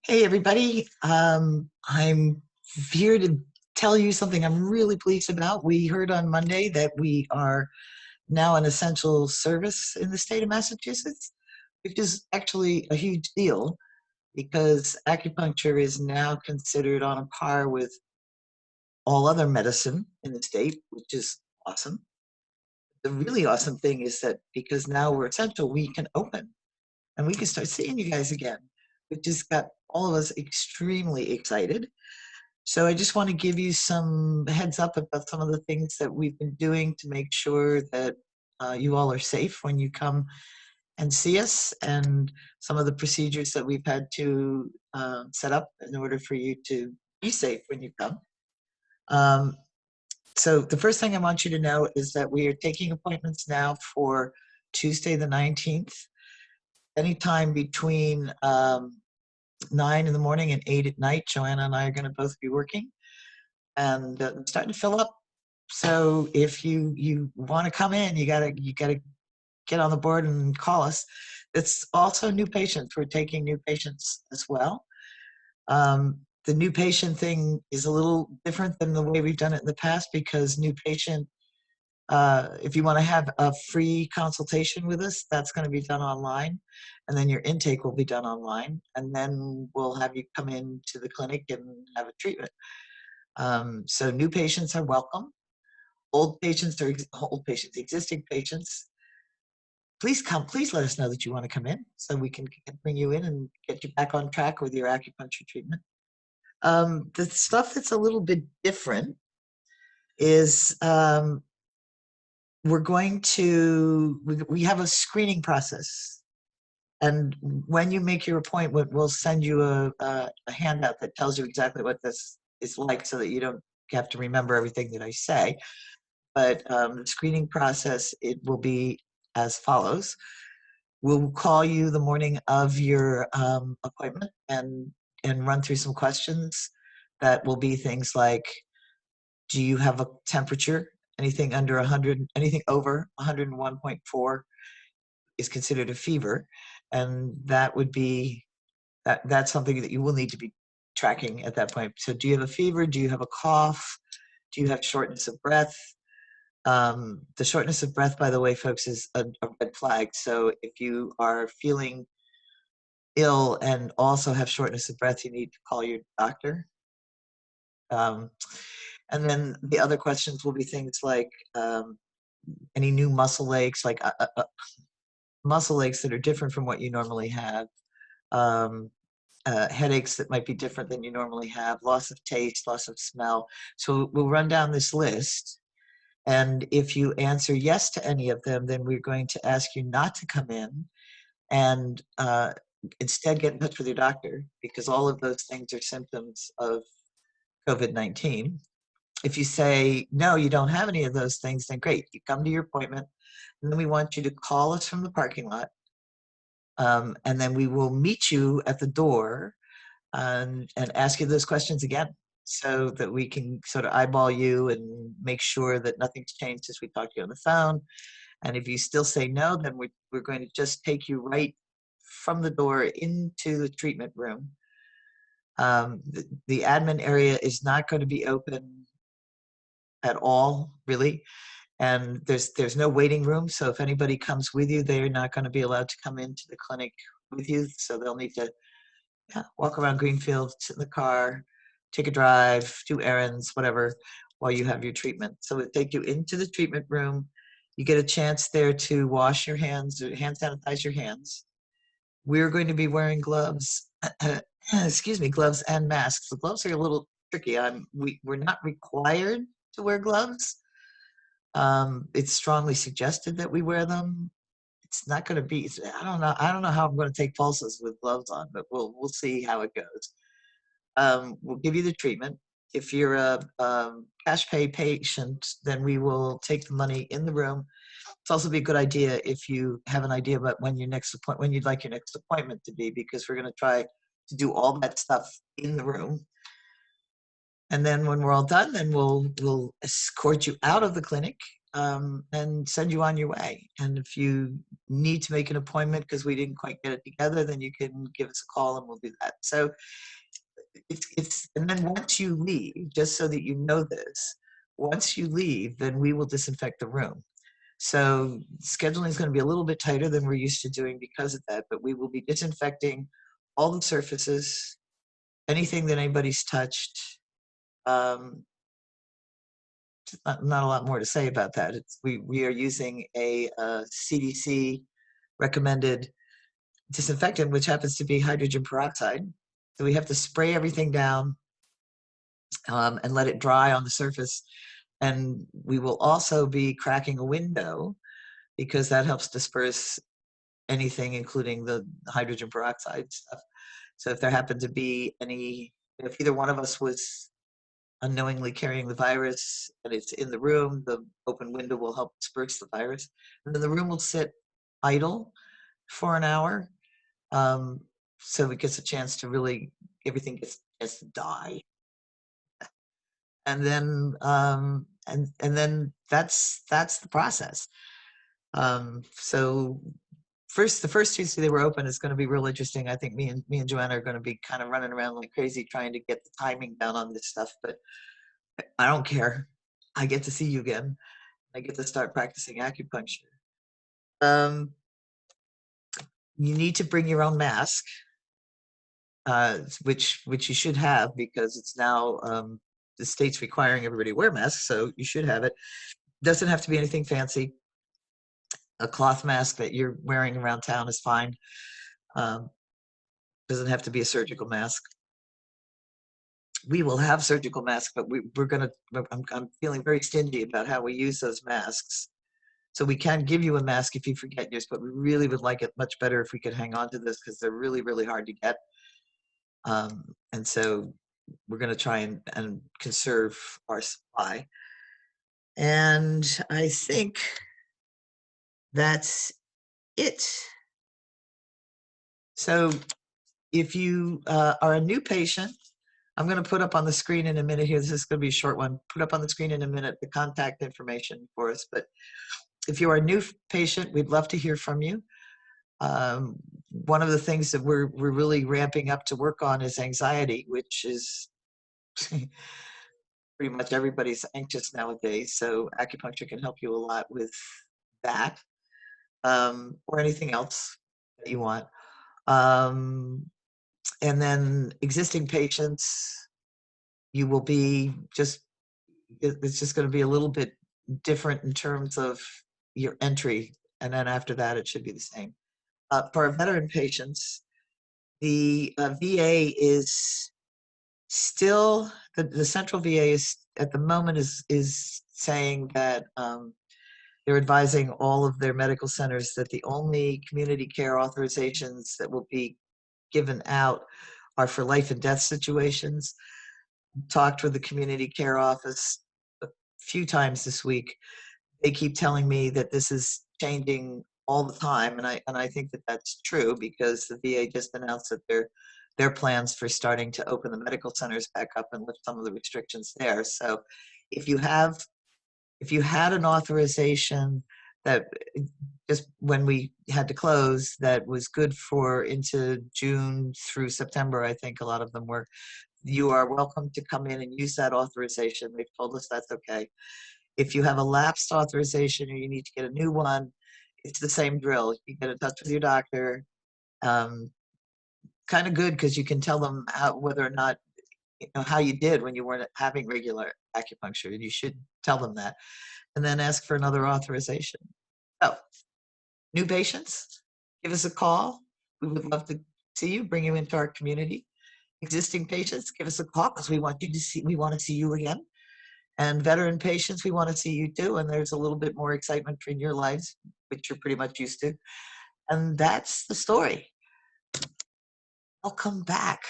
Hey, everybody. I'm here to tell you something I'm really pleased about. We heard on Monday that we are now an essential service in the state of Massachusetts, which is actually a huge deal because acupuncture is now considered on a par with all other medicine in the state, which is awesome. The really awesome thing is that because now we're essential, we can open and we can start seeing you guys again, which just got all of us extremely excited. So I just want to give you some heads up about some of the things that we've been doing to make sure that you all are safe when you come and see us, and some of the procedures that we've had to set up in order for you to be safe when you come. Um, so the first thing I want you to know is that we are taking appointments now for Tuesday the 19th, anytime between 9 in the morning and 8 at night. Joanna and I are going to both be working, and it's starting to fill up. So if you want to come in, you gotta get on the board and call us. It's also new patients. We're taking new patients as well. The new patient thing is a little different than the way we've done it in the past because new patient, if you want to have a free consultation with us, that's going to be done online, and then your intake will be done online, and then we'll have you come into the clinic and have a treatment. So new patients are welcome. Old patients, existing patients, please come. Please let us know that you want to come in so we can bring you in and get you back on track with your acupuncture treatment. The stuff that's a little bit different is we have a screening process. And when you make your appointment, we'll send you a handout that tells you exactly what this is like so that you don't have to remember everything that I say. But the screening process, it will be as follows. We'll call you the morning of your appointment and run through some questions that will be things like, do you have a temperature? Anything under 100, anything over 101.4 is considered a fever, and that's something that you will need to be tracking at that point. So, do you have a fever? Do you have a cough? Do you have shortness of breath? The shortness of breath, by the way, folks, is a red flag. So if you are feeling ill and also have shortness of breath, you need to call your doctor. Um, and then the other questions will be things like any new muscle aches, like muscle aches that are different from what you normally have, um, headaches that might be different than you normally have, loss of taste, loss of smell. So we'll run down this list. And if you answer yes to any of them, then we're going to ask you not to come in and instead get in touch with your doctor, because all of those things are symptoms of COVID-19. If you say, no, you don't have any of those things, then great. You come to your appointment, and then we want you to call us from the parking lot. And then we will meet you at the door and ask you those questions again so that we can sort of eyeball you and make sure that nothing's changed as we talk to you on the phone. And if you still say no, then we're going to just take you right from the door into the treatment room. The admin area is not going to be open at all, really. And there's no waiting room. So if anybody comes with you, they're not going to be allowed to come into the clinic with you. So they'll need to walk around Greenfield, sit in the car, take a drive, do errands, whatever, while you have your treatment. So it take you into the treatment room. You get a chance there to wash your hands, hand sanitize your hands. We're going to be wearing gloves, excuse me, gloves and masks. The gloves are a little tricky. We're not required to wear gloves. It's strongly suggested that we wear them. It's not going to be, I don't know how I'm going to take pulses with gloves on, but we'll see how it goes. We'll give you the treatment. If you're a cash pay patient, then we will take the money in the room. It's also be a good idea if you have an idea about when you'd like your next appointment to be, because we're going to try to do all that stuff in the room. And then when we're all done, then we'll escort you out of the clinic. and send you on your way. And if you need to make an appointment because we didn't quite get it together, then you can give us a call and we'll do that. So and then once you leave, just so that you know this, once you leave, then we will disinfect the room. So scheduling is going to be a little bit tighter than we're used to doing because of that, but we will be disinfecting all the surfaces, anything that anybody's touched. Not a lot more to say about that. We are using a CDC recommended disinfectant, which happens to be hydrogen peroxide. So we have to spray everything down and let it dry on the surface. And we will also be cracking a window because that helps disperse anything, including the hydrogen peroxide stuff. So if there happened to be any, if either one of us was unknowingly carrying the virus and it's in the room, the open window will help disperse the virus. And then the room will sit idle for an hour. So it gets a chance to really, everything gets to die. And then, and then that's the process. So the first Tuesday they were open is going to be real interesting. I think me and Joanna are going to be kind of running around like crazy trying to get the timing down on this stuff, but I don't care. I get to see you again. I get to start practicing acupuncture. You need to bring your own mask, which you should have because it's now the state's requiring everybody to wear masks, so you should have it. Doesn't have to be anything fancy. A cloth mask that you're wearing around town is fine. Doesn't have to be a surgical mask. We will have surgical masks, but I'm feeling very stingy about how we use those masks. So we can give you a mask if you forget yours, but we really would like it much better if we could hang on to this because they're really, really hard to get. And so we're going to try and conserve our supply. And I think that's it. So if you are a new patient, I'm going to put up on the screen in a minute here. This is going to be a short one. Put up on the screen in a minute the contact information for us. But if you are a new patient, we'd love to hear from you. One of the things that we're really ramping up to work on is anxiety, which is pretty much everybody's anxious nowadays. So acupuncture can help you a lot with that, or anything else that you want. And then existing patients, you will be it's just going to be a little bit different in terms of your entry. And then after that, it should be the same. For our veteran patients, the VA is still, the central VA is at the moment is saying that they're advising all of their medical centers that the only community care authorizations that will be given out are for life and death situations. Talked with the community care office a few times this week. They keep telling me that this is changing all the time, and I think that that's true because the VA just announced that their plans for starting to open the medical centers back up and lift some of the restrictions there. So if you had an authorization that just when we had to close that was good for into June through September, I think a lot of them were, you are welcome to come in and use that authorization. They've told us that's okay. If you have a lapsed authorization or you need to get a new one, it's the same drill. You get in touch with your doctor. Kind of good because you can tell them whether or not, how you did when you weren't having regular acupuncture. And you should tell them that. And then ask for another authorization. So, new patients, give us a call. We would love to see you, bring you into our community. Existing patients, give us a call because we want to see you again. And veteran patients, we want to see you too. And there's a little bit more excitement in your lives, which you're pretty much used to. And that's the story. I'll come back.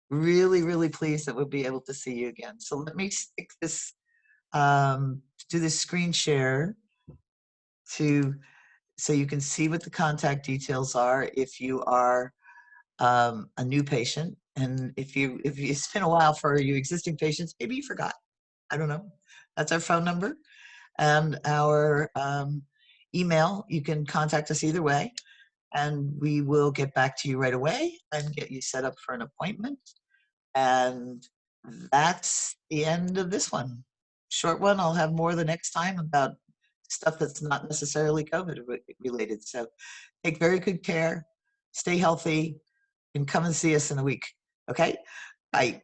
Really, really pleased that we'll be able to see you again. So let me stick this, do this screen share so you can see what the contact details are if you are a new patient. And if it's been a while for you existing patients, maybe you forgot. I don't know. That's our phone number. and our email. You can contact us either way, and we will get back to you right away and get you set up for an appointment. And that's the end of this one. Short one. I'll have more the next time about stuff that's not necessarily COVID related. So take very good care, stay healthy, and come and see us in a week. Okay? Bye.